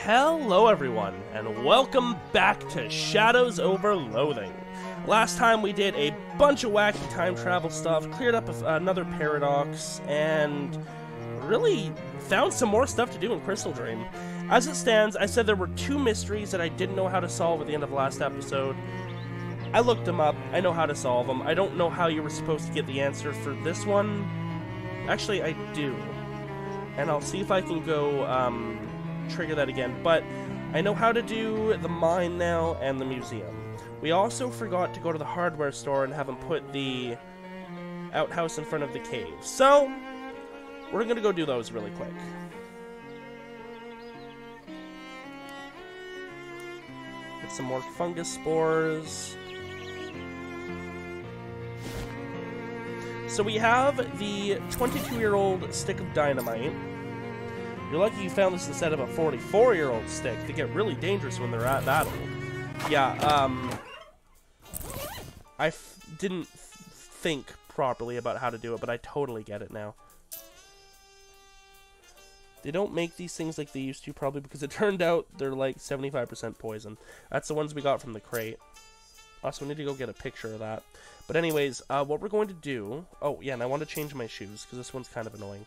Hello everyone, and welcome back to Shadows Over Loathing. Last time we did a bunch of wacky time travel stuff, cleared up another paradox, and really found some more stuff to do in Crystaldream. As it stands, I said there were two mysteries that I didn't know how to solve at the end of last episode. I looked them up, I know how to solve them. I don't know how you were supposed to get the answer for this one. Actually, I do. And I'll see if I can go, trigger that again, but I know how to do the mine now and the museum. We also forgot to go to the hardware store and have them put the outhouse in front of the cave. So, we're gonna go do those really quick. Get some more fungus spores. So we have the 22-year-old stick of dynamite. You're lucky you found this instead of a 44-year-old stick. They get really dangerous when they're at that old. Yeah, I didn't think properly about how to do it, but I totally get it now. They don't make these things like they used to, probably because it turned out they're like 75% poison. That's the ones we got from the crate. Also, we need to go get a picture of that. But anyways, what we're going to do... Oh, yeah, and I want to change my shoes, because this one's kind of annoying.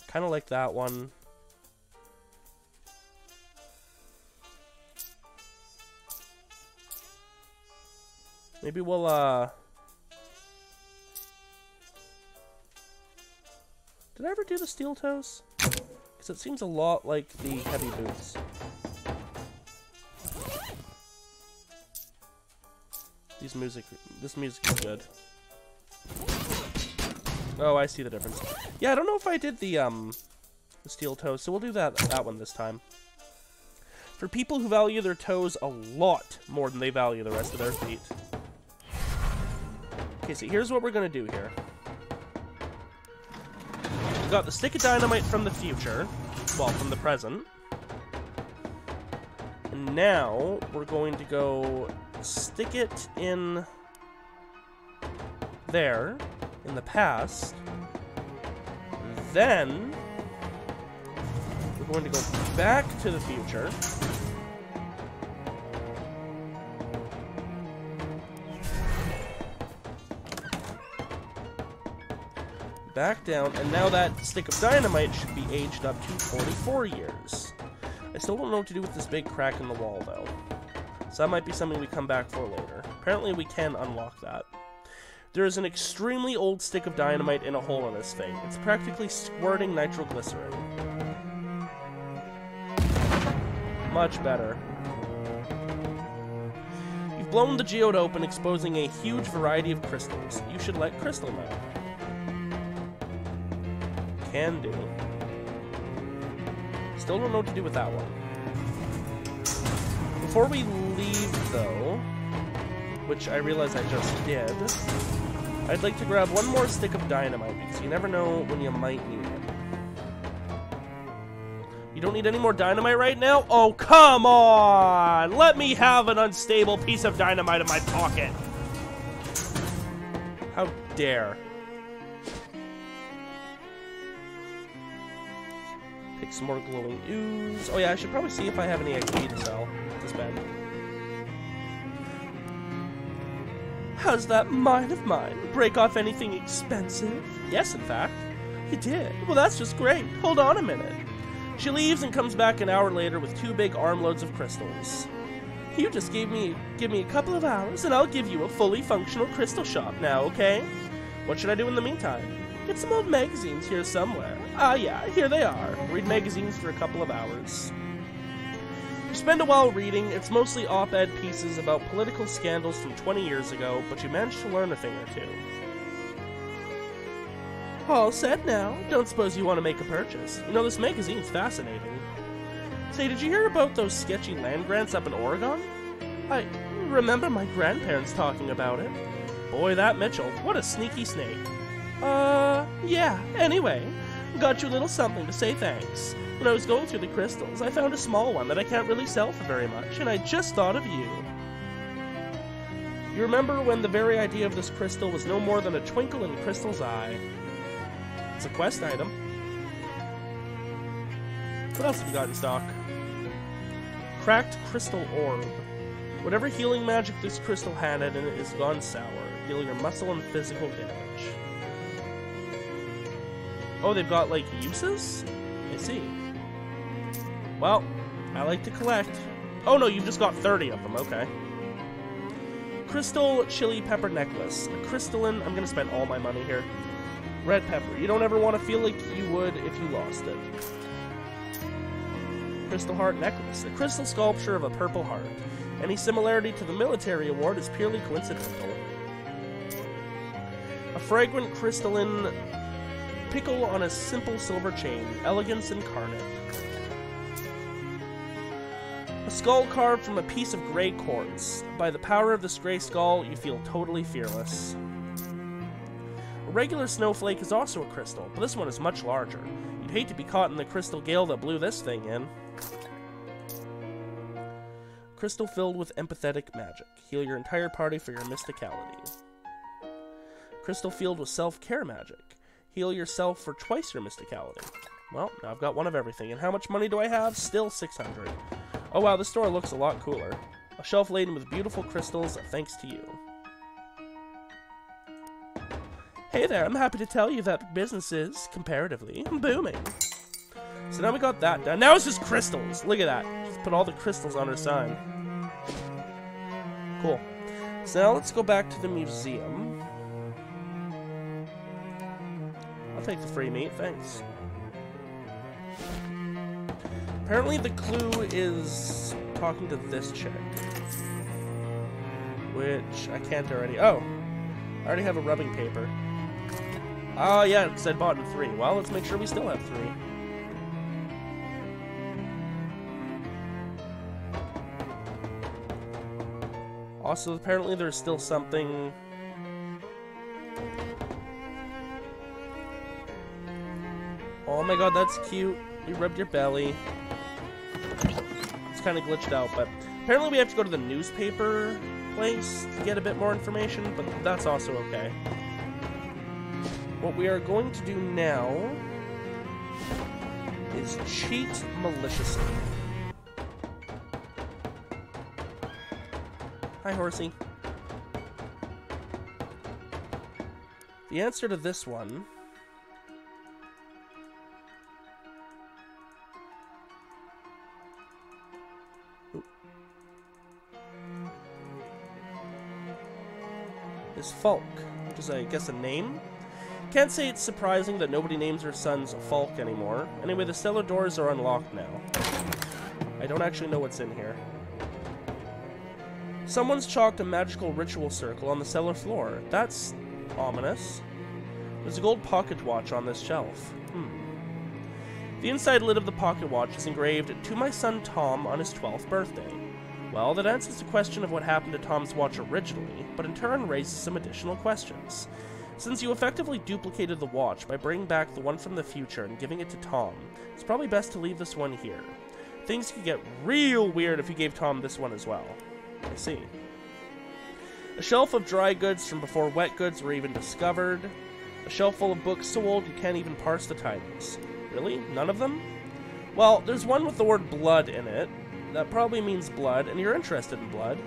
Kind of like that one. Maybe we'll, Did I ever do the steel toes? Because it seems a lot like the heavy boots. This music is good. Oh, I see the difference. Yeah, I don't know if I did the steel toes, so we'll do that one this time. For people who value their toes a lot more than they value the rest of their feet. Okay, so here's what we're gonna do here. We got the stick of dynamite from the future, well, from the present. And now we're going to go stick it in there, in the past. Then we're going to go back to the future. Back down, and now that stick of dynamite should be aged up to 44 years. I still don't know what to do with this big crack in the wall, though. So that might be something we come back for later. Apparently we can unlock that. There is an extremely old stick of dynamite in a hole in this thing. It's practically squirting nitroglycerin. Much better. You've blown the geode open, exposing a huge variety of crystals. You should let Crystal know. Can do. Still don't know what to do with that one. Before we leave, though, which I realize I just did, I'd like to grab one more stick of dynamite, because you never know when you might need it. You don't need any more dynamite right now? Oh, come on! Let me have an unstable piece of dynamite in my pocket! How dare. Pick some more glowing ooze. Oh yeah, I should probably see if I have any XP to sell. This bad. How's that mine of mine? Break off anything expensive? Yes, in fact. You did? Well, that's just great. Hold on a minute. She leaves and comes back an hour later with 2 big armloads of crystals. You just give me a couple of hours and I'll give you a fully functional crystal shop now, okay? What should I do in the meantime? Get some old magazines here somewhere. Ah yeah, here they are. Read magazines for a couple of hours. You spend a while reading. It's mostly op-ed pieces about political scandals from 20 years ago, but you manage to learn a thing or two. All set now. Don't suppose you want to make a purchase. You know, this magazine's fascinating. Say, did you hear about those sketchy land grants up in Oregon? I remember my grandparents talking about it. Boy, that Mitchell, what a sneaky snake. Yeah, anyway, got you a little something to say thanks. When I was going through the crystals, I found a small one that I can't really sell for very much, and I just thought of you. You remember when the very idea of this crystal was no more than a twinkle in Crystal's eye. It's a quest item. What else have we got in stock? Cracked crystal orb. Whatever healing magic this crystal had in it is gone sour, dealing your muscle and physical damage. Oh, they've got, like, uses? I see. Well, I like to collect. Oh, no, you've just got 30 of them. Okay. Crystal chili pepper necklace. A crystalline... I'm gonna spend all my money here. Red pepper. You don't ever want to feel like you would if you lost it. Crystal heart necklace. A crystal sculpture of a purple heart. Any similarity to the military award is purely coincidental. A fragrant crystalline pickle on a simple silver chain. Elegance incarnate. A skull carved from a piece of gray quartz. By the power of this gray skull, you feel totally fearless. A regular snowflake is also a crystal, but this one is much larger. You'd hate to be caught in the crystal gale that blew this thing in. Crystal filled with empathetic magic. Heal your entire party for your mysticality. Crystal filled with self-care magic. Heal yourself for twice your mysticality. Well, now I've got one of everything. And how much money do I have? Still 600. Oh wow, this store looks a lot cooler. A shelf laden with beautiful crystals, thanks to you. Hey there, I'm happy to tell you that business is, comparatively, booming. So now we got that done. Now it's just crystals. Look at that. Just put all the crystals on her sign. Cool. So now let's go back to the museum. I'll take the free meat, thanks. Apparently the clue is talking to this chick. Which I can't already... Oh! I already have a rubbing paper. Oh yeah, because I bought in 3. Well, let's make sure we still have 3. Also, apparently there's still something... Oh my god, that's cute. You rubbed your belly. It's kind of glitched out, but... Apparently we have to go to the newspaper place to get a bit more information, but that's also okay. What we are going to do now... is cheat maliciously. Hi, horsey. The answer to this one... is Falk, which is, I guess, a name? Can't say it's surprising that nobody names their sons Falk anymore. Anyway, the cellar doors are unlocked now. I don't actually know what's in here. Someone's chalked a magical ritual circle on the cellar floor. That's ominous. There's a gold pocket watch on this shelf. The inside lid of the pocket watch is engraved, "To my son Tom on his 12th birthday." Well, that answers the question of what happened to Tom's watch originally, but in turn raises some additional questions. Since you effectively duplicated the watch by bringing back the one from the future and giving it to Tom, it's probably best to leave this one here. Things could get real weird if you gave Tom this one as well. I see. A shelf of dry goods from before wet goods were even discovered. A shelf full of books so old you can't even parse the titles. Really? None of them? Well, there's one with the word blood in it. That probably means blood, and you're interested in blood.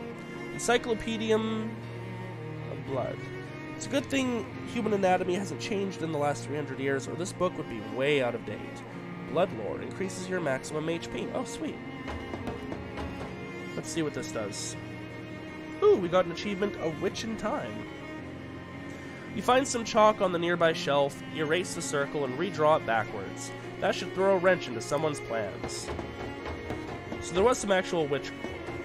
Encyclopedium of Blood. It's a good thing human anatomy hasn't changed in the last 300 years, or this book would be way out of date. Blood lore increases your maximum HP. Oh, sweet. Let's see what this does. Ooh, we got an achievement, A Witch in Time. You find some chalk on the nearby shelf, erase the circle, and redraw it backwards. That should throw a wrench into someone's plans. So there was some actual witch,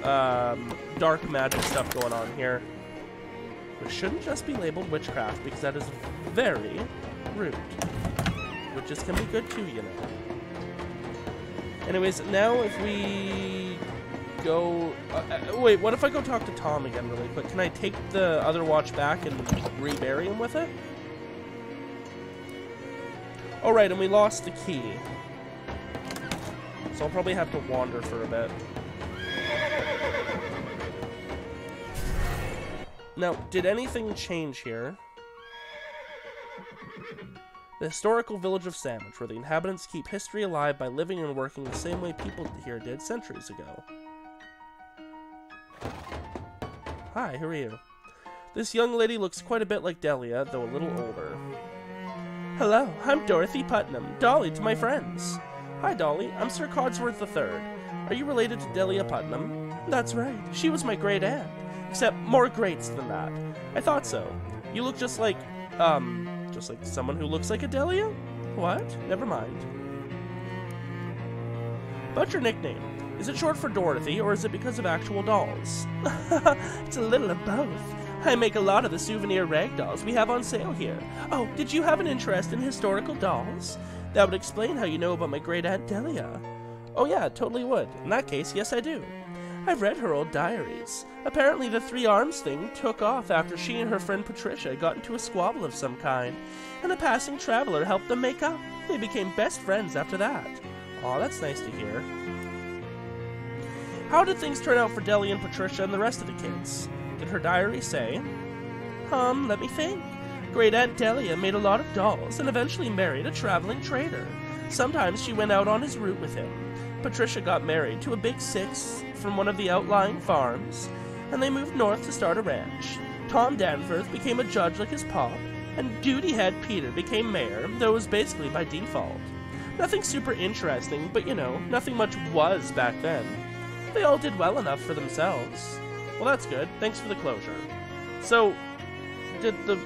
dark magic stuff going on here. Which shouldn't just be labeled witchcraft, because that is very rude. Witches can be good too, you know. Anyways, now if we go... wait, what if I go talk to Tom again really quick? Can I take the other watch back and rebury him with it? Oh right, and we lost the key. So I'll probably have to wander for a bit. Now, did anything change here? The historical village of Sandwich, where the inhabitants keep history alive by living and working the same way people here did centuries ago. Hi, who are you? This young lady looks quite a bit like Delia, though a little older. Hello, I'm Dorothy Putnam, Dolly to my friends. Hi, Dolly, I'm Sir Codsworth III. Are you related to Delia Putnam? That's right, she was my great aunt. Except more greats than that. I thought so. You look just like someone who looks like a Delia? What? Never mind. About your nickname. Is it short for Dorothy, or is it because of actual dolls? It's a little of both. I make a lot of the souvenir rag dolls we have on sale here. Oh, did you have an interest in historical dolls? That would explain how you know about my great-aunt Delia. Oh yeah, it totally would. In that case, yes I do. I've read her old diaries. Apparently the three arms thing took off after she and her friend Patricia got into a squabble of some kind, and a passing traveler helped them make up. They became best friends after that. Aw, that's nice to hear. How did things turn out for Delia and Patricia and the rest of the kids? Did her diary say? Let me think. Great Aunt Delia made a lot of dolls and eventually married a traveling trader. Sometimes she went out on his route with him. Patricia got married to a big six from one of the outlying farms, and they moved north to start a ranch. Tom Danforth became a judge like his pop, and Duty Head Peter became mayor, though it was basically by default. Nothing super interesting, but you know, nothing much was back then. They all did well enough for themselves. Well, that's good. Thanks for the closure. So, did the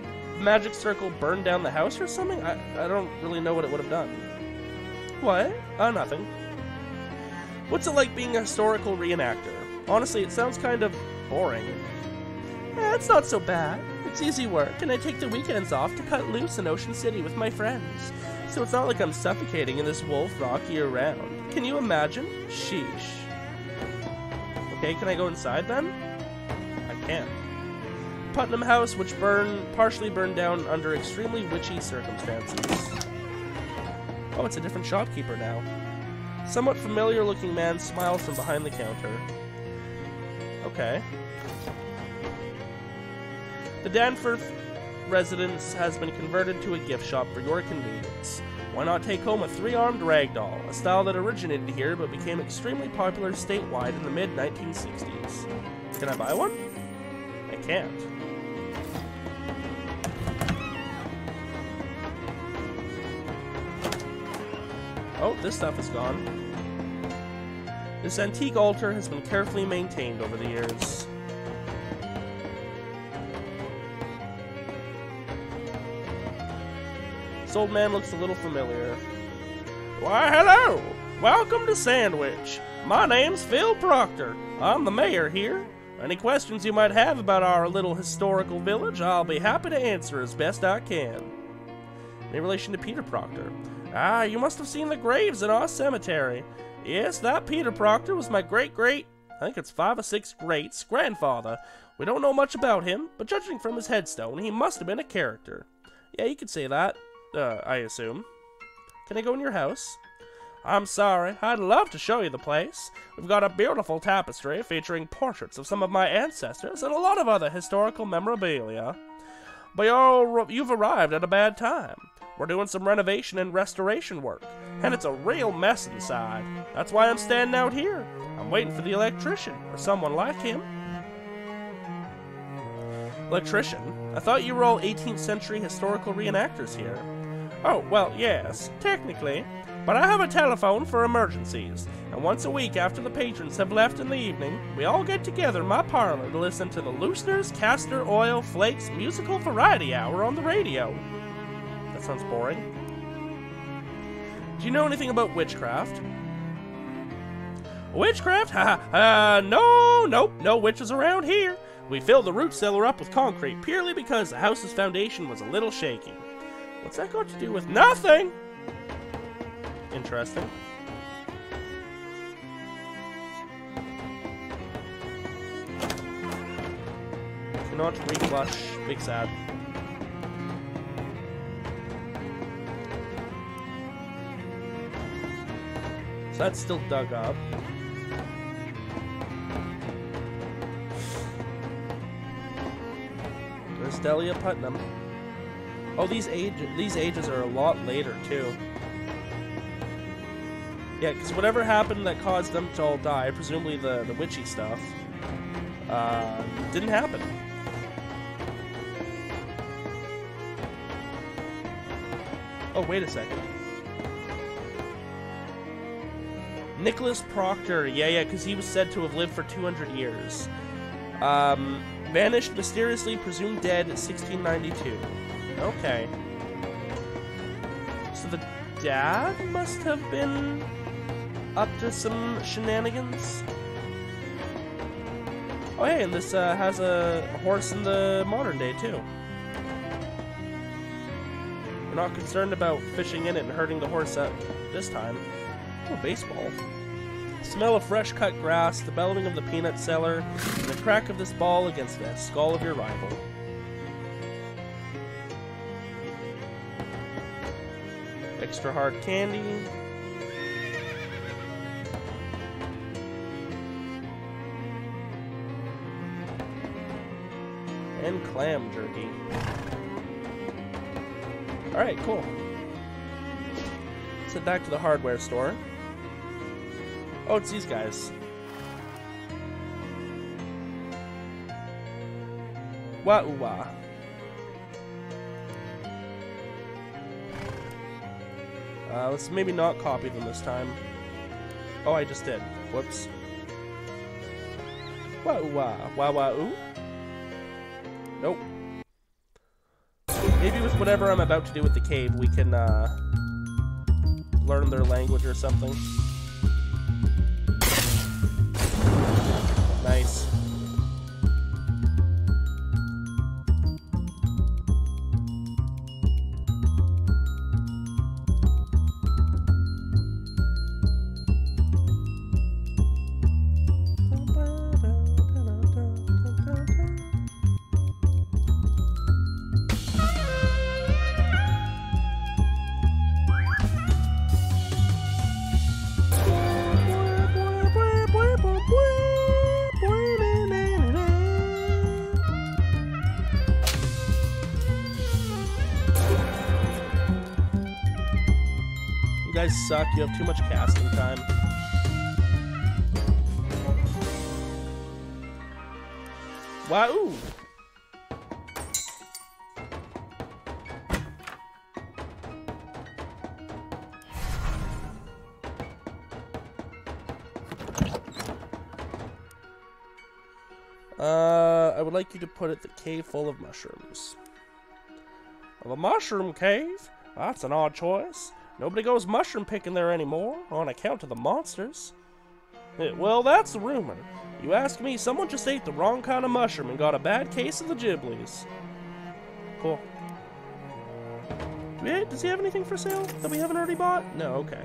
magic circle burn down the house or something? I don't really know what it would have done. What? Nothing. What's it like being a historical reenactor? Honestly, it sounds kind of boring. It's not so bad. It's easy work, and I take the weekends off to cut loose in Ocean City with my friends. So it's not like I'm suffocating in this wolf rock year-round. Can you imagine? Sheesh. Okay, can I go inside then? I can't. Putnam House, which partially burned down under extremely witchy circumstances. Oh, it's a different shopkeeper now. Somewhat familiar-looking man smiles from behind the counter. Okay. The Danforth residence has been converted to a gift shop for your convenience. Why not take home a three-armed ragdoll, a style that originated here but became extremely popular statewide in the mid-1960s. Can I buy one? I can't. Oh, this stuff is gone. This antique altar has been carefully maintained over the years. This old man looks a little familiar. Why, hello! Welcome to Sandwich. My name's Phil Proctor. I'm the mayor here. Any questions you might have about our little historical village, I'll be happy to answer as best I can. In relation to Peter Proctor. You must have seen the graves in our cemetery. Yes, that Peter Proctor was my great-great, I think it's 5 or 6 greats, grandfather. We don't know much about him, but judging from his headstone, he must have been a character. Yeah, you could say that, I assume. Can I go in your house? I'm sorry, I'd love to show you the place. We've got a beautiful tapestry featuring portraits of some of my ancestors and a lot of other historical memorabilia. But you've arrived at a bad time. We're doing some renovation and restoration work, and it's a real mess inside. That's why I'm standing out here. I'm waiting for the electrician, or someone like him. Electrician? I thought you were all 18th century historical reenactors here. Oh, well, yes, technically. But I have a telephone for emergencies, and once a week after the patrons have left in the evening, we all get together in my parlor to listen to the Looseners Castor Oil Flakes Musical Variety Hour on the radio. That sounds boring. Do you know anything about witchcraft? Witchcraft? No witches around here. We filled the root cellar up with concrete purely because the house's foundation was a little shaky. What's that got to do with nothing? Interesting. Cannot reflush. Big sad. So that's still dug up. There's Delia Putnam. Oh, these ages are a lot later too. Yeah, because whatever happened that caused them to all die, presumably the witchy stuff, didn't happen. Oh, wait a second. Nicholas Proctor, yeah, because he was said to have lived for 200 years. Vanished mysteriously, presumed dead at 1692. Okay. So the dad must have been up to some shenanigans. Oh, hey, and this has a horse in the modern day, too. We're not concerned about fishing in it and hurting the horse at this time. Oh, baseball. Smell of fresh cut grass, the bellowing of the peanut seller, and the crack of this ball against the skull of your rival. Extra hard candy. And clam jerky. Alright, cool. Let's head back to the hardware store. Oh, it's these guys. Wah-oo-wah. Let's maybe not copy them this time. Oh, I just did. Whoops. Wah-oo-wah. Wah-wah-oo? Nope. Maybe with whatever I'm about to do with the cave, we can, learn their language or something. Nice. You guys suck, you have too much casting time. Wow! I would like you to put it the cave full of mushrooms. Of a mushroom cave? That's an odd choice. Nobody goes mushroom picking there anymore, on account of the monsters. Well, that's the rumor. You ask me, someone just ate the wrong kind of mushroom and got a bad case of the Ghiblies. Cool. Does he have anything for sale that we haven't already bought? No, okay.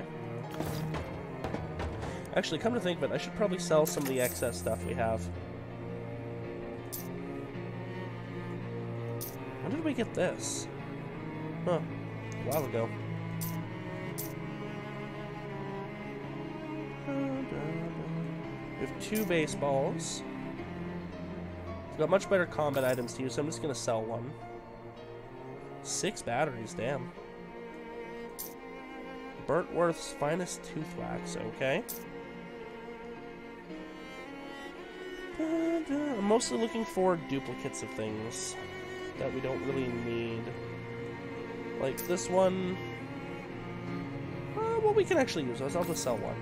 Actually, come to think of it, I should probably sell some of the excess stuff we have. When did we get this? Huh. A while ago. We have 2 baseballs. We've got much better combat items to use, so I'm just going to sell one. 6 batteries, damn. Burntworth's finest tooth wax, okay. I'm mostly looking for duplicates of things that we don't really need. Like this one. Well, we can actually use those. I'll just sell one.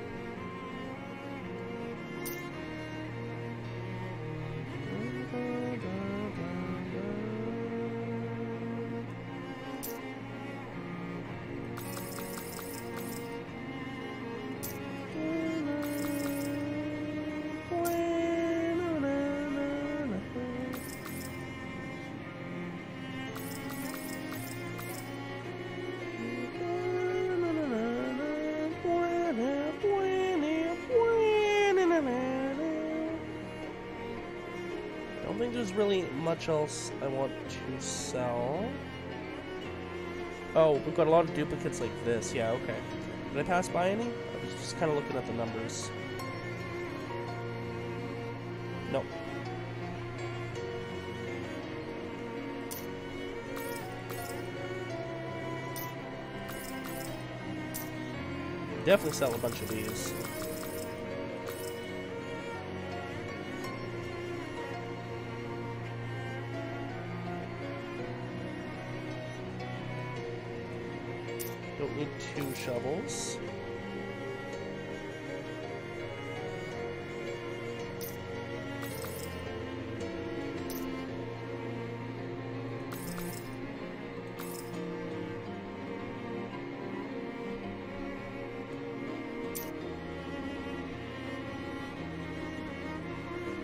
I don't think there's really much else I want to sell. Oh, we've got a lot of duplicates like this. Yeah, okay. Did I pass by any? I was just kind of looking at the numbers. Nope. definitely sell a bunch of these. Don't need 2 shovels.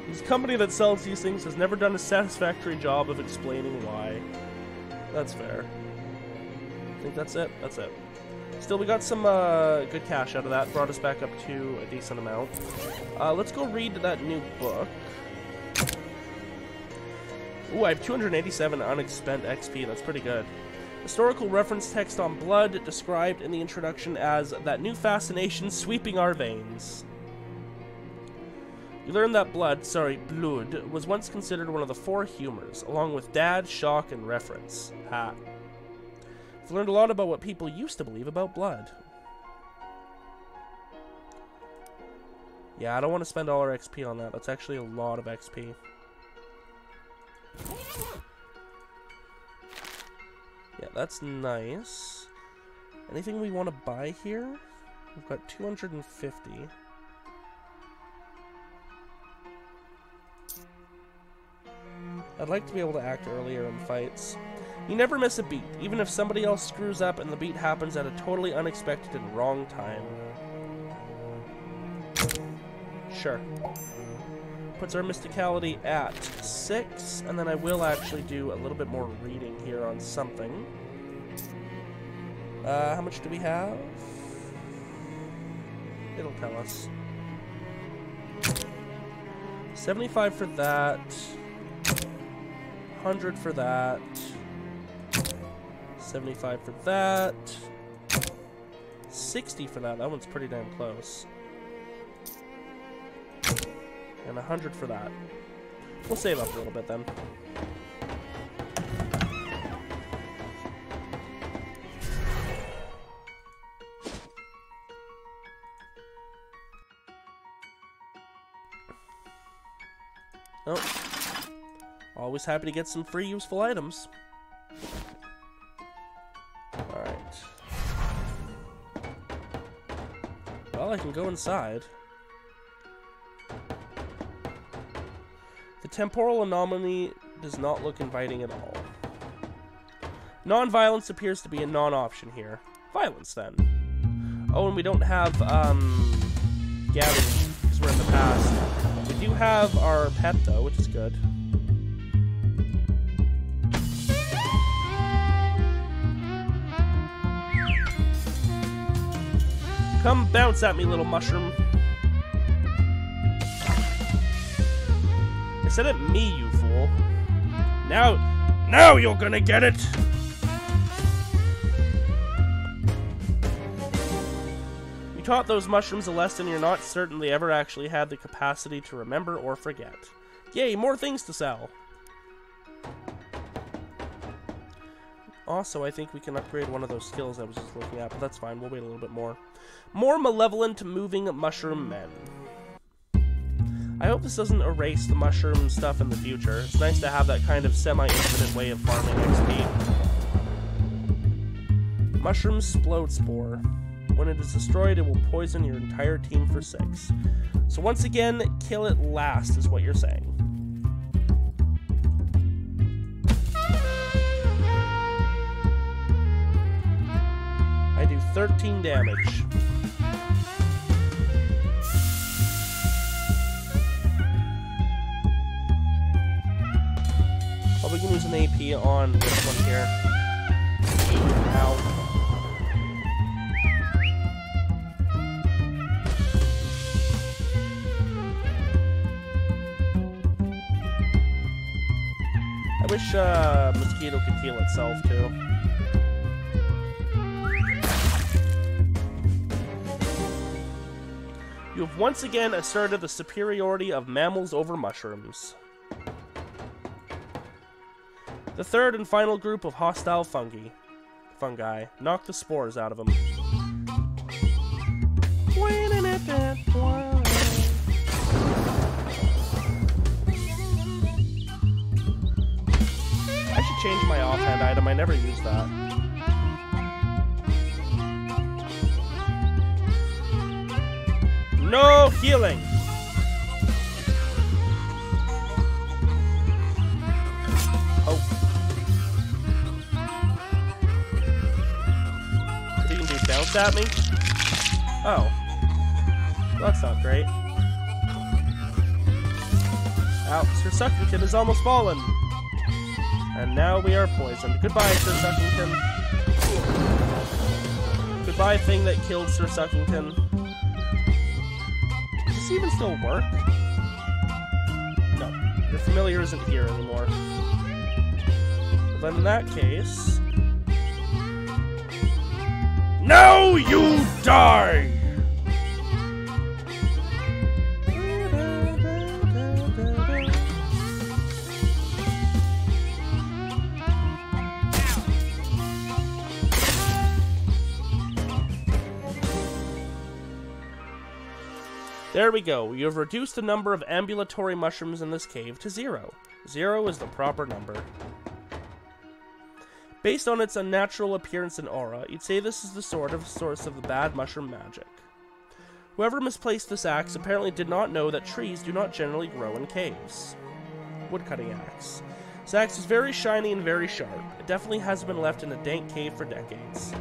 This company that sells these things has never done a satisfactory job of explaining why. That's fair. I think that's it. That's it. Still, we got some good cash out of that. Brought us back up to a decent amount. Let's go read that new book. Ooh, I have 287 unexpent XP. That's pretty good. Historical reference text on blood, described in the introduction as that new fascination sweeping our veins. You learn that blood was once considered one of the 4 humors, along with dad, shock, and reference. Ha. I've learned a lot about what people used to believe about blood. Yeah, I don't want to spend all our XP on that. That's actually a lot of XP. Yeah, that's nice. Anything we want to buy here? We've got 250. I'd like to be able to act earlier in fights. You never miss a beat, even if somebody else screws up and the beat happens at a totally unexpected and wrong time. Sure. Puts our mysticality at 6, and then I will actually do a little bit more reading here on something. How much do we have? It'll tell us. 75 for that. 100 for that. 75 for that. 60 for that. That one's pretty damn close. And 100 for that. We'll save up a little bit then. Oh. Always happy to get some free useful items. Alright. Well, I can go inside. The temporal anomaly does not look inviting at all. Non-violence appears to be a non-option here. Violence, then. Oh, and we don't have, gathering, because we're in the past. We do have our pet, though, which is good. Come bounce at me, little mushroom. I said it me, you fool. Now you're gonna get it! You taught those mushrooms a lesson you're not certain they ever actually had the capacity to remember or forget. Yay, more things to sell! Also, I think we can upgrade one of those skills I was just looking at, but that's fine. We'll wait a little bit more. More malevolent moving mushroom men. I hope this doesn't erase the mushroom stuff in the future. It's nice to have that kind of semi-infinite way of farming XP. Mushroom Splode Spore. When it is destroyed, it will poison your entire team for 6. So once again, kill it last is what you're saying. I do 13 damage. Probably gonna use an AP on this one here. Ow. I wish Mosquito could heal itself too. You have once again asserted the superiority of mammals over mushrooms. The third and final group of hostile fungi. Knock the spores out of them. I should change my offhand item. I never use that. No healing! Oh. What do you do? Bounce at me? Oh. That's not great. Ow, Sir Suckington has almost fallen. And now we are poisoned. Goodbye, Sir Suckington. Goodbye, thing that killed Sir Suckington. Does this even still work? No. Your familiar isn't here anymore. Well, then in that case... Now you die! There we go. You have reduced the number of ambulatory mushrooms in this cave to 0. 0 is the proper number. Based on its unnatural appearance and aura, you'd say this is the source of the bad mushroom magic. Whoever misplaced this axe apparently did not know that trees do not generally grow in caves. Woodcutting axe. This axe is very shiny and very sharp. It definitely hasn't been left in a dank cave for decades.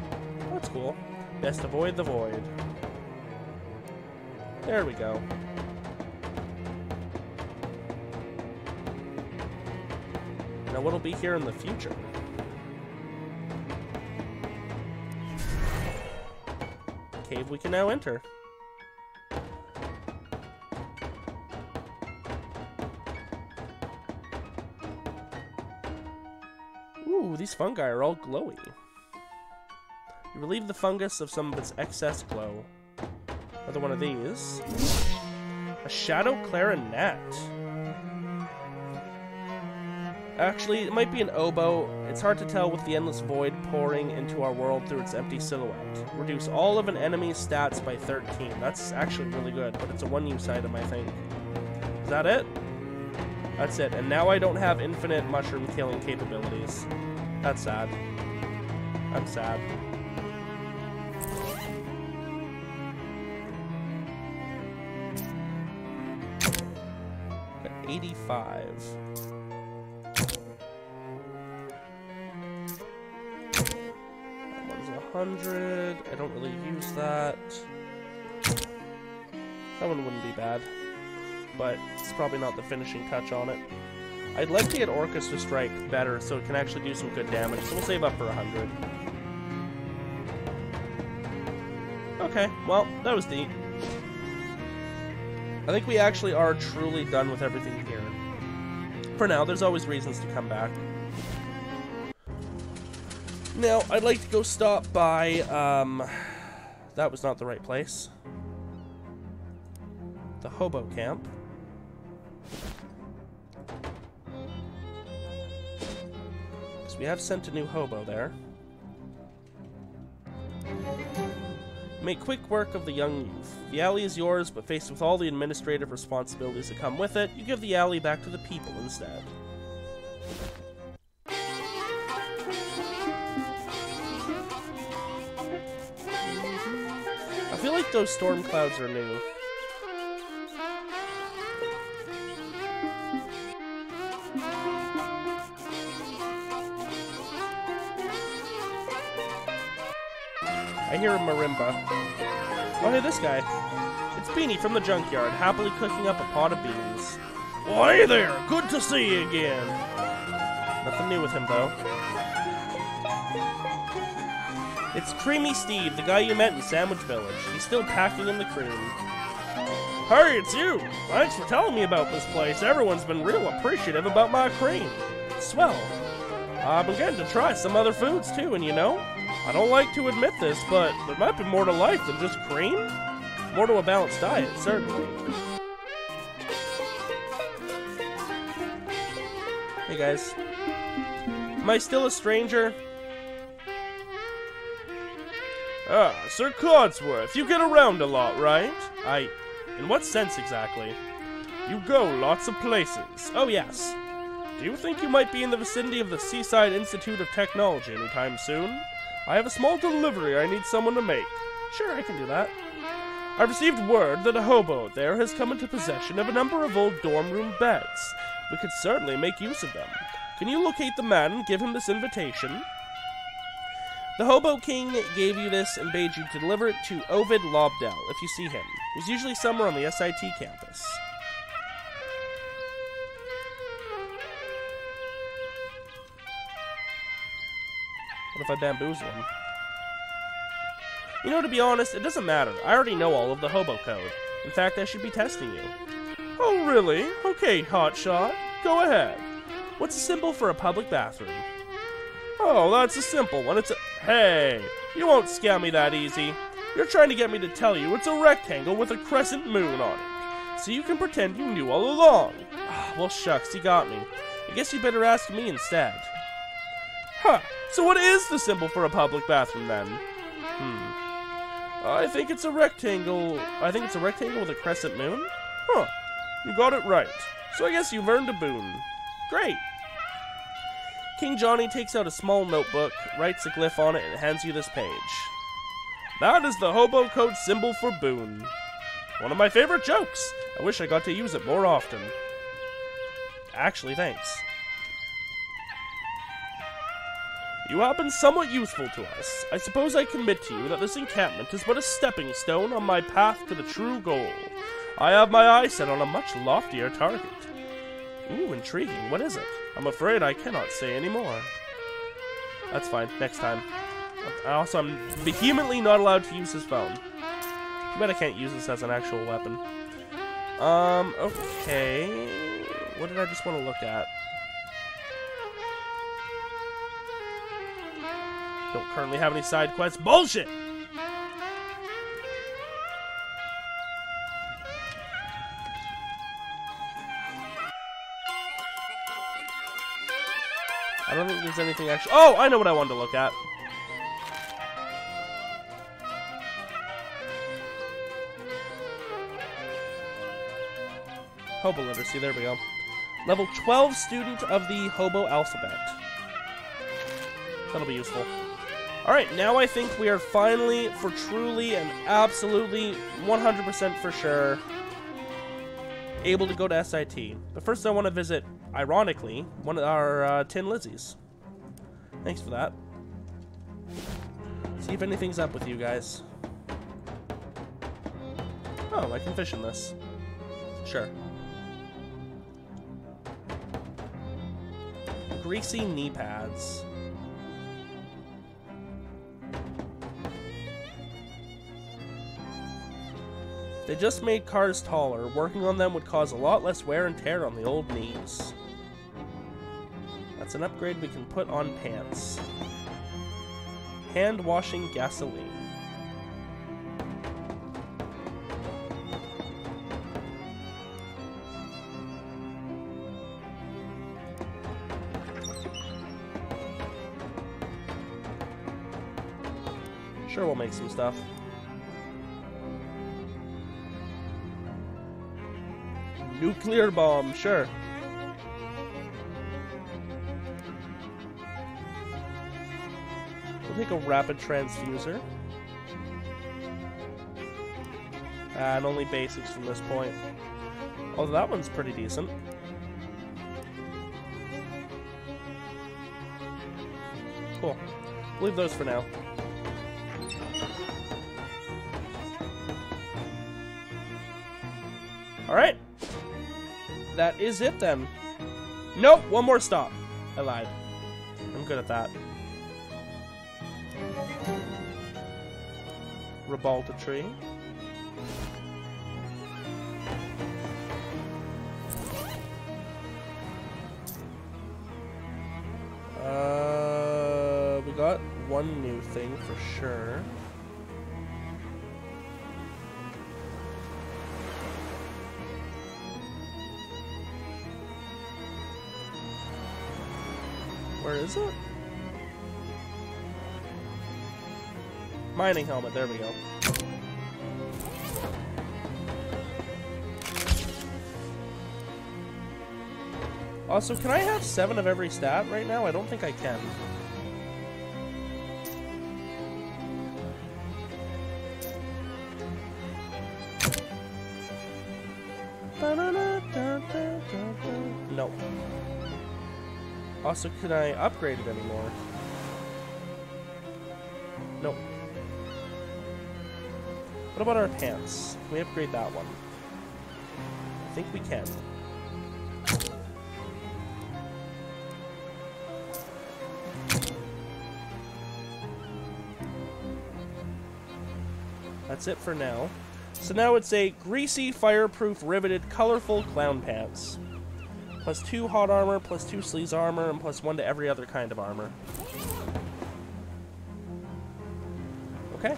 That's cool. Best avoid the void. There we go. Now what'll be here in the future? Cave we can now enter. Ooh, these fungi are all glowy. You relieve the fungus of some of its excess glow. Another one of these. A shadow clarinet. Actually, it might be an oboe. It's hard to tell with the endless void pouring into our world through its empty silhouette. Reduce all of an enemy's stats by 13. That's actually really good, but it's a one-use item, I think. Is that it? That's it. And now I don't have infinite mushroom killing capabilities. That's sad. I'm sad. 85. That one's 100. I don't really use that. That one wouldn't be bad, but it's probably not the finishing touch on it. I'd like to get Orchestra Strike better so it can actually do some good damage, so we'll save up for 100. Okay, well, that was neat. I think we actually are truly done with everything here. For now, there's always reasons to come back. Now, I'd like to go stop by, that was not the right place. The hobo camp. Because we have sent a new hobo there. Make quick work of the young youth. The alley is yours, but faced with all the administrative responsibilities that come with it, you give the alley back to the people instead. I feel like those storm clouds are new. I hear a marimba. Oh, hey, this guy. It's Beanie from the junkyard, happily cooking up a pot of beans. Well, hey there! Good to see you again! Nothing new with him, though. It's Creamy Steve, the guy you met in Sandwich Village. He's still packing in the cream. Hey, it's you! Thanks for telling me about this place. Everyone's been real appreciative about my cream. Swell. I've been getting to try some other foods, too, and you know, I don't like to admit this, but there might be more to life than just cream. More to a balanced diet, certainly. Hey guys. Am I still a stranger? Ah, Sir Codsworth, you get around a lot, right? In what sense exactly? You go lots of places. Oh, yes. Do you think you might be in the vicinity of the Seaside Institute of Technology anytime soon? I have a small delivery I need someone to make. Sure, I can do that. I've received word that a hobo there has come into possession of a number of old dorm room beds. We could certainly make use of them. Can you locate the man and give him this invitation? The Hobo King gave you this and bade you to deliver it to Ovid Lobdell if you see him. He's usually somewhere on the S.I.T campus. What if I bamboozle him? You know, to be honest, it doesn't matter. I already know all of the hobo code. In fact, I should be testing you. Oh, really? Okay, hotshot. Go ahead. What's a symbol for a public bathroom? Oh, that's a simple one. It's a... Hey, you won't scam me that easy. You're trying to get me to tell you it's a rectangle with a crescent moon on it. So you can pretend you knew all along. Well, shucks, you got me. I guess you better ask me instead. Huh. So what is the symbol for a public bathroom, then? I think it's a rectangle. I think it's a rectangle with a crescent moon? Huh. You got it right. So I guess you've earned a boon. Great. King Johnny takes out a small notebook, writes a glyph on it, and hands you this page. That is the hobo code symbol for boon. One of my favorite jokes. I wish I got to use it more often. Actually, thanks. You have been somewhat useful to us. I suppose I commit to you that this encampment is but a stepping stone on my path to the true goal. I have my eye set on a much loftier target. Ooh, intriguing. What is it? I'm afraid I cannot say any more. That's fine. Next time. Also, I'm vehemently not allowed to use his phone. Too bad I can't use this as an actual weapon. Okay. What did I just want to look at? Don't currently have any side quests. Bullshit! I don't think there's anything actually... Oh, I know what I wanted to look at. Hobo literacy, there we go. Level 12 student of the Hobo alphabet. That'll be useful. Alright, now I think we are finally, for truly and absolutely 100% for sure, able to go to S.I.T. But first I want to visit, ironically, one of our Tin Lizzies. Thanks for that. See if anything's up with you guys. Oh, I can fish in this. Sure. Greasy knee pads. They just made cars taller. Working on them would cause a lot less wear and tear on the old knees. That's an upgrade we can put on pants. Hand washing gasoline. Sure, we'll make some stuff. Nuclear bomb, sure. We'll take a rapid transfuser. And only basics from this point. Oh, that one's pretty decent. Cool. Leave those for now. Alright. That is it then. Nope, one more stop. I lied. I'm good at that. Ribalta tree. We got one new thing for sure. Where is it? Mining helmet, there we go. Also, can I have 7 of every stat right now? I don't think I can. No. Also, can I upgrade it anymore? Nope. What about our pants? Can we upgrade that one? I think we can. That's it for now. So now it's a greasy, fireproof, riveted, colorful clown pants. Plus 2 hot armor, plus 2 sleaze armor, and plus 1 to every other kind of armor. Okay.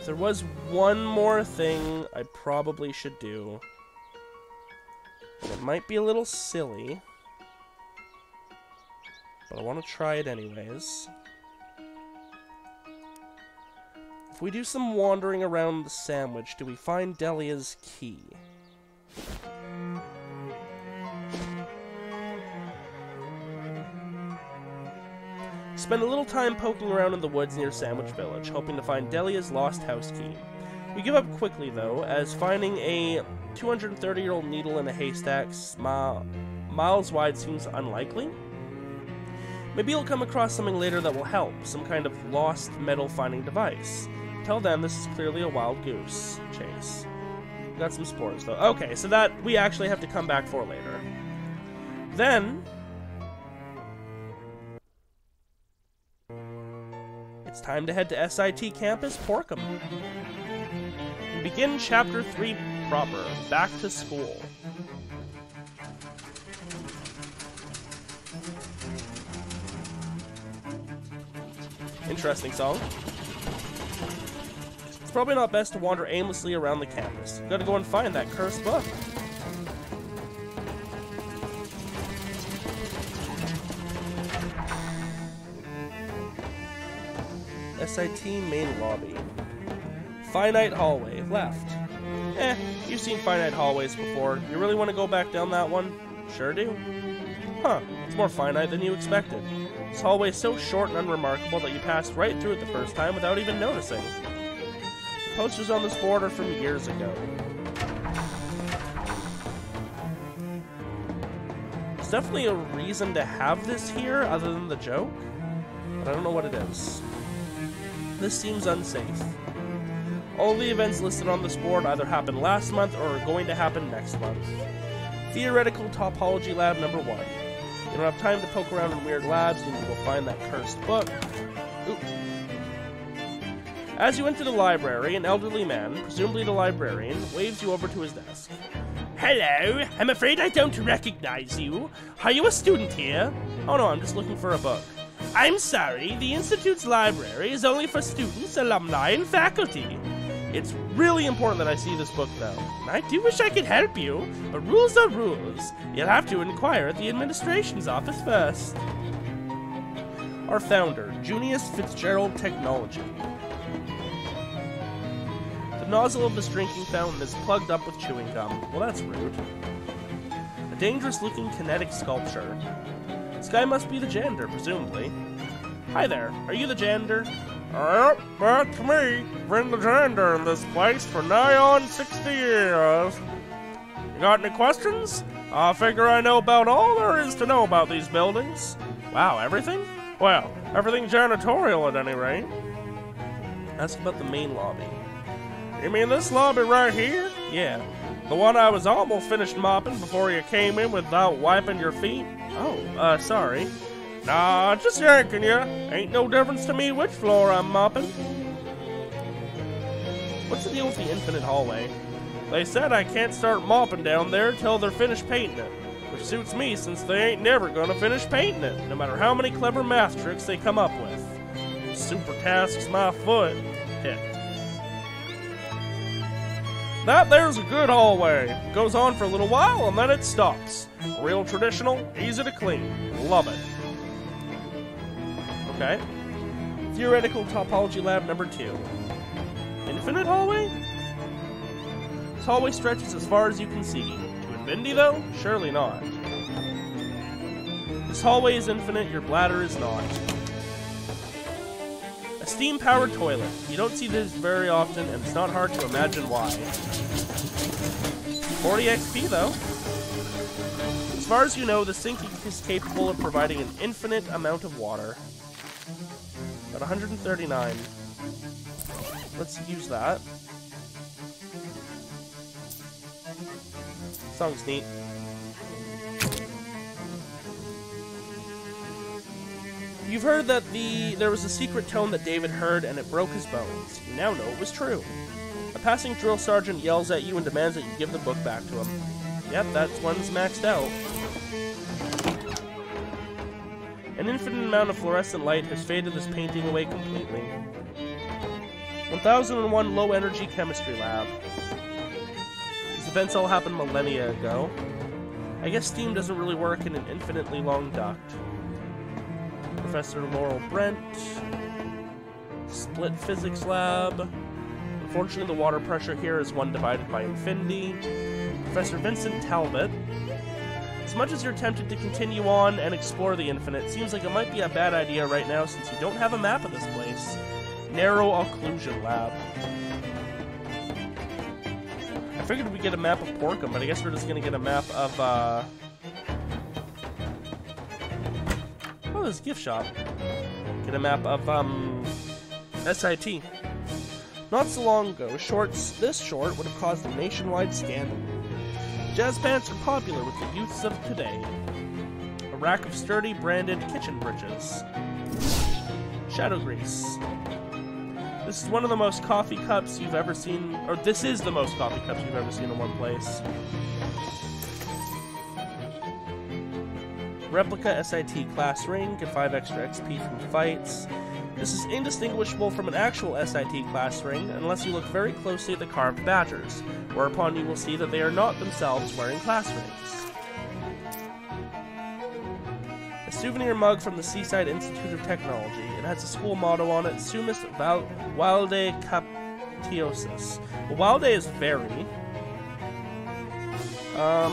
There was one more thing I probably should do. It might be a little silly, but I want to try it anyways. If we do some wandering around the sandwich, do we find Delia's key? Spend a little time poking around in the woods near Sandwich Village, hoping to find Delia's lost house key. We give up quickly, though, as finding a 230-year-old needle in a haystack miles wide seems unlikely. Maybe you'll come across something later that will help, some kind of lost metal finding device. Till then, this is clearly a wild goose chase. Got some spores, though. Okay, so that we actually have to come back for later. Then it's time to head to S.I.T. campus, Porkham. We begin Chapter 3 proper, Back to School. Interesting song. It's probably not best to wander aimlessly around the campus. Gotta go and find that cursed book. S.I.T. main lobby. Finite hallway, left. You've seen finite hallways before. You really want to go back down that one? Sure do. Huh, it's more finite than you expected. This hallway is so short and unremarkable that you passed right through it the first time without even noticing. The posters on this board are from years ago. There's definitely a reason to have this here other than the joke, but I don't know what it is. This seems unsafe. All the events listed on this board either happened last month or are going to happen next month. Theoretical Topology Lab number 1. You don't have time to poke around in weird labs, you need to go find that cursed book. Oop. As you enter the library, an elderly man, presumably the librarian, waves you over to his desk. Hello, I'm afraid I don't recognize you. Are you a student here? Oh no, I'm just looking for a book. I'm sorry, the Institute's library is only for students, alumni, and faculty. It's really important that I see this book, though. I do wish I could help you, but rules are rules. You'll have to inquire at the administration's office first. Our founder, Junius Fitzgerald Technology. The nozzle of this drinking fountain is plugged up with chewing gum. Well, that's rude. A dangerous-looking kinetic sculpture. This guy must be the janitor, presumably. Hi there, are you the janitor? That's me. Been the janitor in this place for nigh on 60 years. You got any questions? I figure I know about all there is to know about these buildings. Wow, everything? Well, everything janitorial at any rate. Ask about the main lobby. You mean this lobby right here? Yeah. The one I was almost finished mopping before you came in without wiping your feet? Oh, sorry. Nah, just yanking ya. Ain't no difference to me which floor I'm mopping. What's the deal with the infinite hallway? They said I can't start mopping down there till they're finished painting it. Which suits me since they ain't never gonna finish painting it, no matter how many clever math tricks they come up with. Super tasks my foot. Hit. That there's a good hallway. Goes on for a little while and then it stops. Real traditional, easy to clean. Love it. Okay. Theoretical Topology Lab number 2. Infinite hallway? This hallway stretches as far as you can see. To infinity, though? Surely not. This hallway is infinite, your bladder is not. A steam-powered toilet. You don't see this very often, and it's not hard to imagine why. 40 XP, though. As far as you know, the sink is capable of providing an infinite amount of water. About 139. Let's use that. Song's neat. You've heard that there was a secret tone that David heard and it broke his bones. You now know it was true. A passing drill sergeant yells at you and demands that you give the book back to him. Yep, that one's maxed out. An infinite amount of fluorescent light has faded this painting away completely. 1001 Low Energy Chemistry Lab. These events all happened millennia ago. I guess steam doesn't really work in an infinitely long duct. Professor Laurel Brent. Split Physics Lab. Unfortunately, the water pressure here is 1 divided by infinity. Professor Vincent Talbot. As much as you're tempted to continue on and explore the infinite, it seems like it might be a bad idea right now since you don't have a map of this place. Narrow Occlusion Lab. I figured we'd get a map of Porkum, but I guess we're just gonna get a map of, Oh, there's a gift shop. Get a map of, S.I.T. Not so long ago, this short would have caused a nationwide scandal. Jazz pants are popular with the youths of today. A rack of sturdy, branded kitchen bridges. Shadow grease. This is one of the most coffee cups you've ever seen, or this is the most coffee cups you've ever seen in one place. Replica S.I.T. class ring, get 5 extra XP from fights. This is indistinguishable from an actual S.I.T. class ring unless you look very closely at the carved badgers, whereupon you will see that they are not themselves wearing class rings. A souvenir mug from the Seaside Institute of Technology. It has a school motto on it, Sumus Valde Captiosus. Well, Valde is very. I'm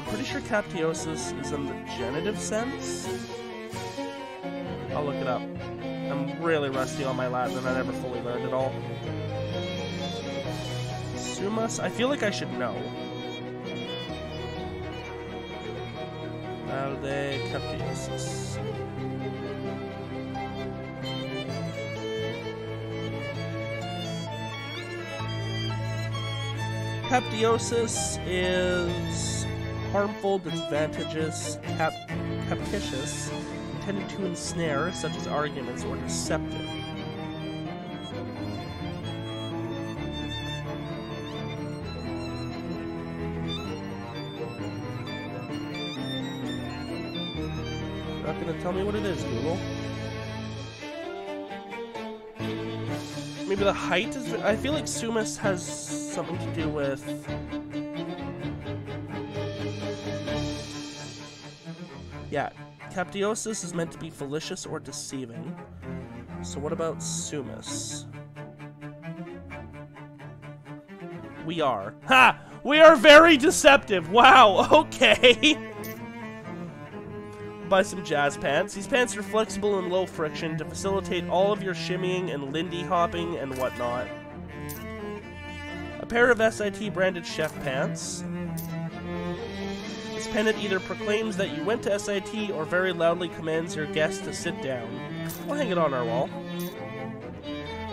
pretty sure Captiosus is in the genitive sense. I'll look it up. I'm really rusty on my Latin and I never fully learned it all. Sumus? I feel like I should know. Valde Captiosus. Captiosus is harmful, disadvantageous, captious, intended to ensnare, such as arguments, or deceptive. Not gonna tell me what it is, Google. Maybe the height is... I feel like Sumus has something to do with... Yeah, Captiosus is meant to be fallacious or deceiving. So what about Sumus? We are. Ha! We are very deceptive! Wow, okay! Buy some jazz pants. These pants are flexible and low friction to facilitate all of your shimmying and Lindy hopping and whatnot. A pair of S.I.T. branded chef pants. This pennant either proclaims that you went to S.I.T. or very loudly commands your guests to sit down. We'll hang it on our wall.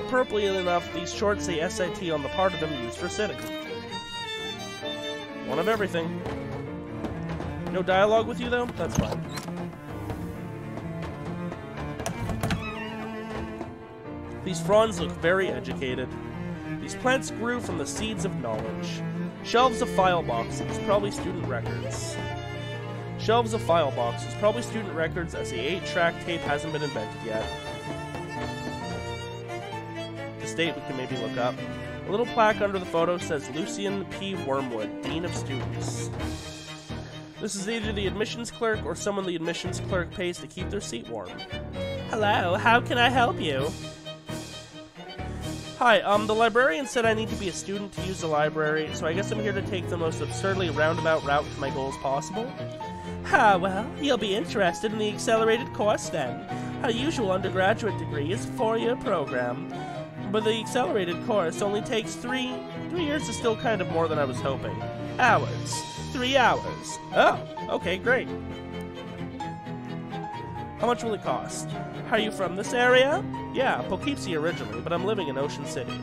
Appropriately enough, these shorts say S.I.T. on the part of them used for sitting. One of everything. No dialogue with you, though? That's fine. These fronds look very educated. These plants grew from the seeds of knowledge. Shelves of file boxes, probably student records. Shelves of file boxes, probably student records, as the 8-track tape hasn't been invented yet. This date we can maybe look up. A little plaque under the photo says Lucian P. Wormwood, Dean of Students. This is either the admissions clerk or someone the admissions clerk pays to keep their seat warm. Hello, how can I help you? Hi, the librarian said I need to be a student to use the library, so I guess I'm here to take the most absurdly roundabout route to my goals possible. Ah, well, you'll be interested in the accelerated course then. Our usual undergraduate degree is a 4-year program, but the accelerated course only takes 3 years is still kind of more than I was hoping. Hours. 3 hours. Oh, okay, great. How much will it cost? Are you from this area? Yeah, Poughkeepsie originally, but I'm living in Ocean City.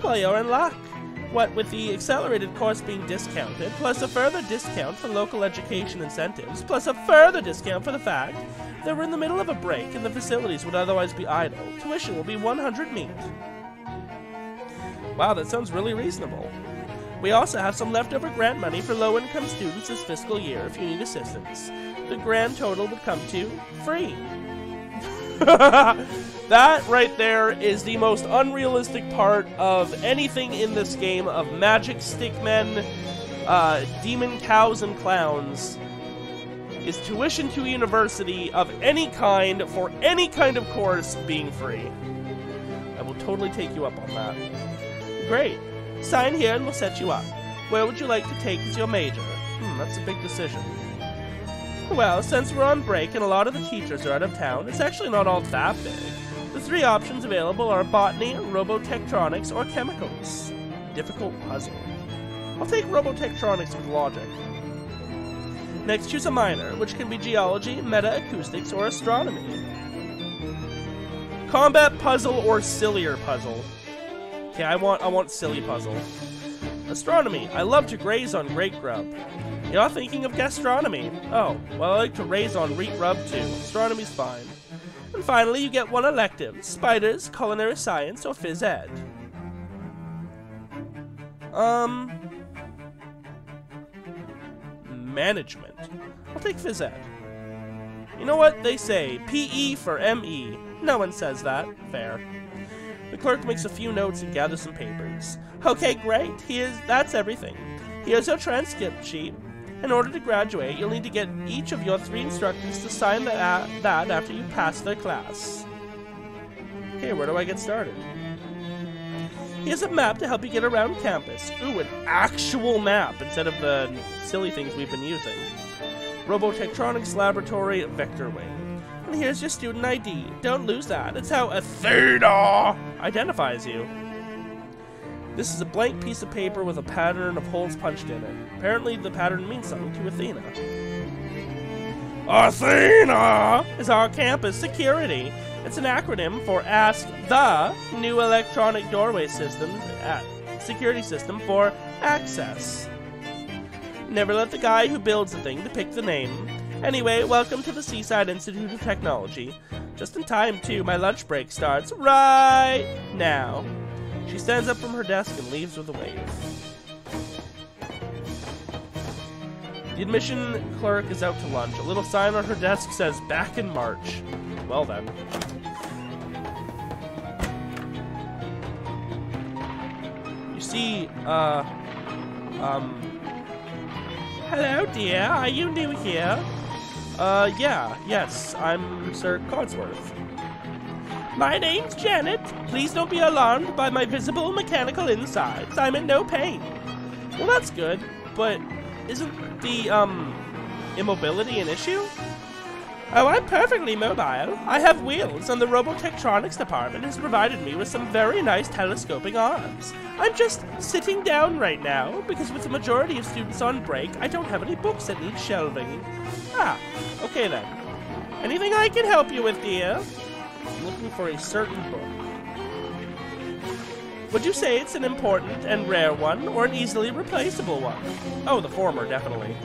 Well, you're in luck. What with the accelerated course being discounted, plus a further discount for local education incentives, plus a further discount for the fact that we're in the middle of a break and the facilities would otherwise be idle, tuition will be 100 meat. Wow, that sounds really reasonable. We also have some leftover grant money for low-income students this fiscal year if you need assistance. The grand total would come to free. That right there is the most unrealistic part of anything in this game of magic stickmen, demon cows and clowns, is tuition to university of any kind for any kind of course being free. I will totally take you up on that. Great. Sign here and we'll set you up. Where would you like to take as your major? That's a big decision. Well, since we're on break and a lot of the teachers are out of town, it's actually not all that big. The 3 options available are botany, robotectronics, or chemicals. Difficult puzzle. I'll take robotectronics with logic. Next, choose a minor, which can be geology, meta-acoustics, or astronomy. Combat puzzle or sillier puzzle. Okay, I want silly puzzle. Astronomy. I love to graze on great grub. You're thinking of gastronomy. Oh, well, I like to raise on reet rub too. Astronomy's fine. And finally, you get 1 elective: spiders, culinary science, or phys ed. Management. I'll take phys ed. You know what they say? PE for ME. No one says that. Fair. The clerk makes a few notes and gathers some papers. Okay, great. That's everything. Here's your transcript sheet. In order to graduate, you'll need to get each of your 3 instructors to sign that after you pass their class. Okay, where do I get started? Here's a map to help you get around campus. Ooh, an actual map instead of the silly things we've been using. Robotectronics Laboratory, Vector Wing. And here's your student ID. Don't lose that. It's how Athena identifies you. This is a blank piece of paper with a pattern of holes punched in it. Apparently the pattern means something to Athena. Athena is our campus security. It's an acronym for Ask the New Electronic Doorway System Security System for Access. Never let the guy who builds the thing to pick the name. Anyway, welcome to the Seaside Institute of Technology. Just in time, too. My lunch break starts right now. She stands up from her desk and leaves with a wave. The admission clerk is out to lunch. A little sign on her desk says, "Back in March." Well then. You see, hello dear, are you new here? Yes, I'm Sir Codsworth. My name's Janet. Please don't be alarmed by my visible mechanical insides. I'm in no pain. Well, that's good, but isn't the, immobility an issue? Oh, I'm perfectly mobile. I have wheels, and the Robotectronics department has provided me with some very nice telescoping arms. I'm just sitting down right now, because with the majority of students on break, I don't have any books that need shelving. Ah, okay then. Anything I can help you with, dear? I'm looking for a certain book. Would you say it's an important and rare one, or an easily replaceable one? Oh, the former, definitely.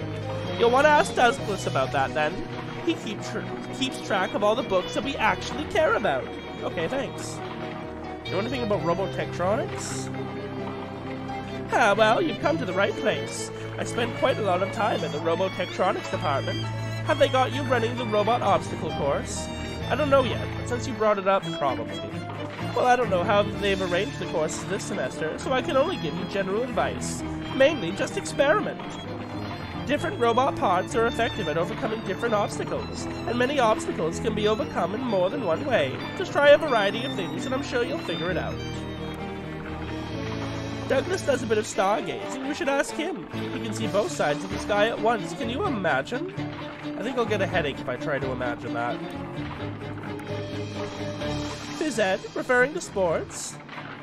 You'll want to ask Douglas about that, then. He keeps track of all the books that we actually care about. Okay, thanks. You know anything about Robotectronics? Ah, well, you've come to the right place. I spent quite a lot of time at the Robotectronics department. Have they got you running the robot obstacle course? I don't know yet, but since you brought it up, probably. Well, I don't know how they've arranged the courses this semester, so I can only give you general advice. Mainly, just experiment. Different robot parts are effective at overcoming different obstacles, and many obstacles can be overcome in more than one way. Just try a variety of things, and I'm sure you'll figure it out. Douglas does a bit of stargazing. We should ask him. He can see both sides of the sky at once. Can you imagine? I think I'll get a headache if I try to imagine that. Phys Ed, referring to sports?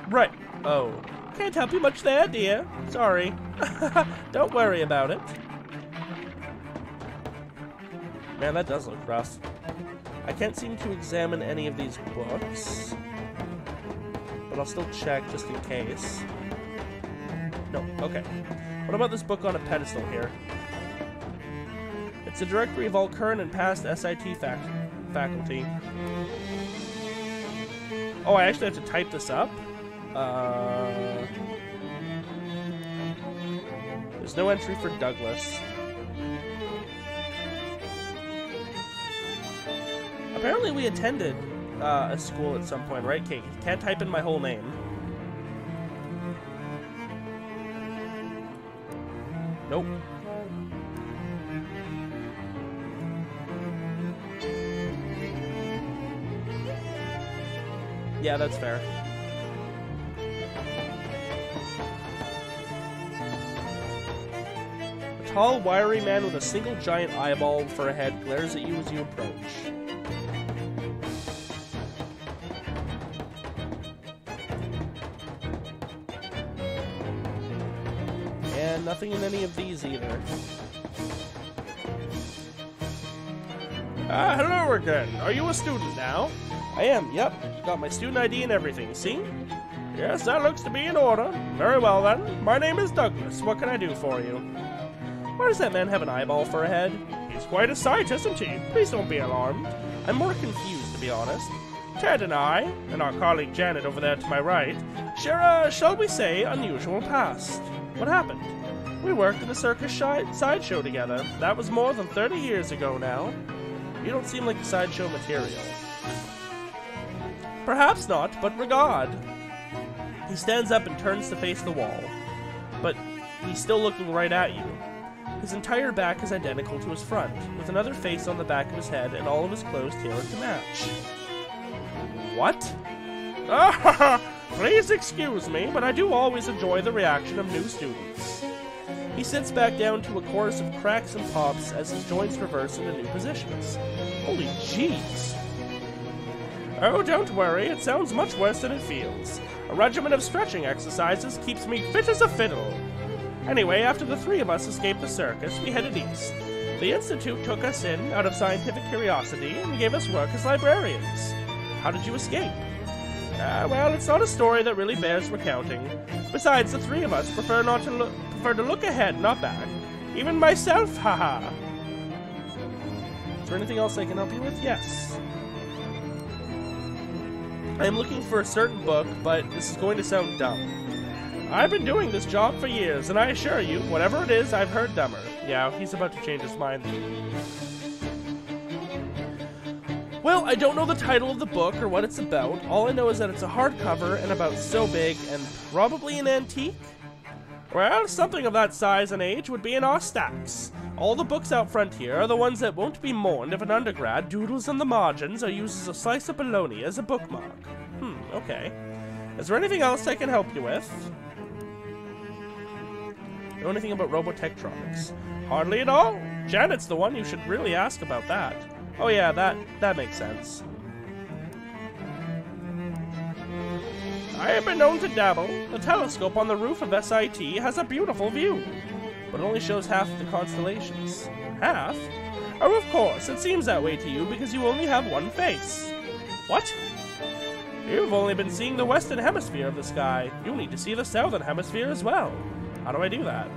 Right. Oh. Can't help you much there, dear. Sorry. Don't worry about it. Man, that does look rough. I can't seem to examine any of these books, but I'll still check just in case. No, okay. What about this book on a pedestal here? It's a directory of all current and past S.I.T. faculty. Oh, I actually have to type this up? There's no entry for Douglas. Apparently we attended a school at some point, right, Kate? Can't type in my whole name. Nope. Yeah, that's fair. A tall, wiry man with a single giant eyeball for a head glares at you as you approach. And nothing in any of these either. Hello again. Are you a student now? I am, yep. Got my student ID and everything, see? Yes, that looks to be in order. Very well then. My name is Douglas. What can I do for you? Why does that man have an eyeball for a head? He's quite a sight, isn't he? Please don't be alarmed. I'm more confused, to be honest. Ted and I, and our colleague Janet over there to my right, share a, shall we say, unusual past. What happened? We worked in a circus sideshow together. That was more than 30 years ago now. You don't seem like the sideshow material. Perhaps not, but regard. He stands up and turns to face the wall. But he's still looking right at you. His entire back is identical to his front, with another face on the back of his head and all of his clothes tailored to match. What? Please excuse me, but I do always enjoy the reaction of new students. He sits back down to a chorus of cracks and pops as his joints reverse into new positions. Holy jeez. Oh, don't worry, it sounds much worse than it feels. A regimen of stretching exercises keeps me fit as a fiddle. Anyway, after the three of us escaped the circus, we headed east. The Institute took us in out of scientific curiosity and gave us work as librarians. How did you escape? Well, it's not a story that really bears recounting. Besides, the three of us prefer to look ahead, not back. Even myself, haha. Is there anything else I can help you with? Yes. I am looking for a certain book, but this is going to sound dumb. I've been doing this job for years, and I assure you, whatever it is, I've heard dumber. Yeah, he's about to change his mind. Well, I don't know the title of the book or what it's about. All I know is that it's a hardcover and about so big and probably an antique. Well, something of that size and age would be in our stacks. All the books out front here are the ones that won't be mourned if an undergrad doodles in the margins or uses a slice of bologna as a bookmark. Okay. Is there anything else I can help you with? Know anything about Robotectronics? Hardly at all. Janet's the one you should really ask about that. Oh yeah, that makes sense. I have been known to dabble. The telescope on the roof of S.I.T. has a beautiful view, but it only shows half of the constellations. Half? Oh, of course, it seems that way to you because you only have one face. What? You've only been seeing the western hemisphere of the sky. You need to see the southern hemisphere as well. How do I do that?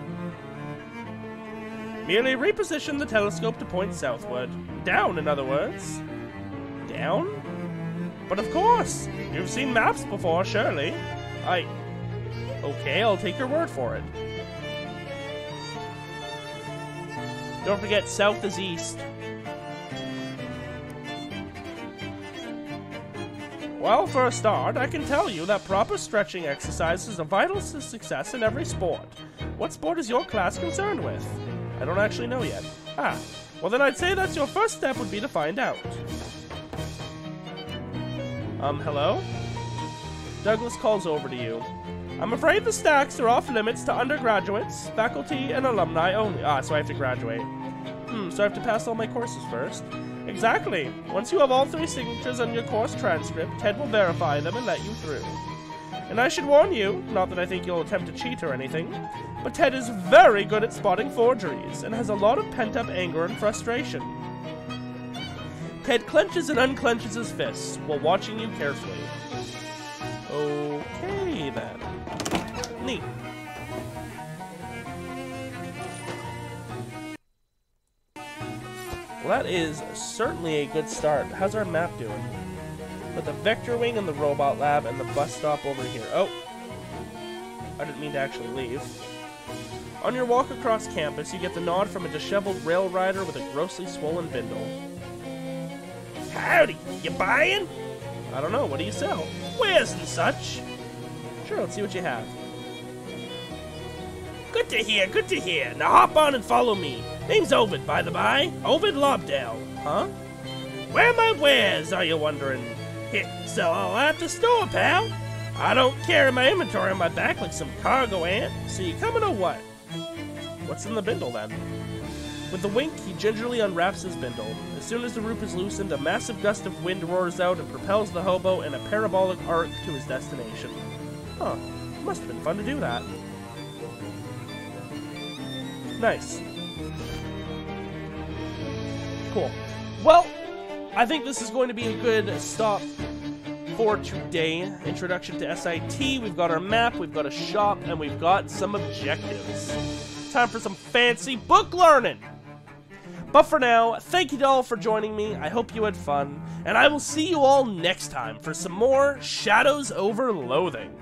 Merely reposition the telescope to point southward. Down, in other words. Down? But of course! You've seen maps before, surely. Okay, I'll take your word for it. Don't forget, south is east. Well, for a start, I can tell you that proper stretching exercise is a vital to success in every sport. What sport is your class concerned with? I don't actually know yet. Ah, well then I'd say that's your first step would be to find out. Hello? Douglas calls over to you. I'm afraid the stacks are off limits to undergraduates, faculty, and alumni only. Ah, so I have to graduate. So I have to pass all my courses first? Exactly. Once you have all 3 signatures on your course transcript, Ted will verify them and let you through. And I should warn you, not that I think you'll attempt to cheat or anything, but Ted is very good at spotting forgeries, and has a lot of pent-up anger and frustration. Ted clenches and unclenches his fists, while watching you carefully. Okay, then. Neat. Well, that is certainly a good start. How's our map doing? With the vector wing and the robot lab and the bus stop over here. Oh! I didn't mean to actually leave. On your walk across campus, you get the nod from a disheveled rail rider with a grossly swollen bindle. Howdy! You buying? I don't know. What do you sell? Wares and such. Sure, let's see what you have. Good to hear, good to hear. Now hop on and follow me. Name's Ovid, by the by. Ovid Lobdell. Huh? Where are my wares, are you wondering? Here, sell all at the store, pal. I don't carry my inventory on my back like some cargo ant. So you coming or what? What's in the bindle, then? With a wink, he gingerly unwraps his bindle. As soon as the rope is loosened, a massive gust of wind roars out and propels the hobo in a parabolic arc to his destination. Huh. Must have been fun to do that. Nice. Cool. Well, I think this is going to be a good stop for today. Introduction to S.I.T. We've got our map, we've got a shop, and we've got some objectives. Time for some fancy book learning! But for now, thank you all for joining me. I hope you had fun, and I will see you all next time for some more Shadows Over Loathing.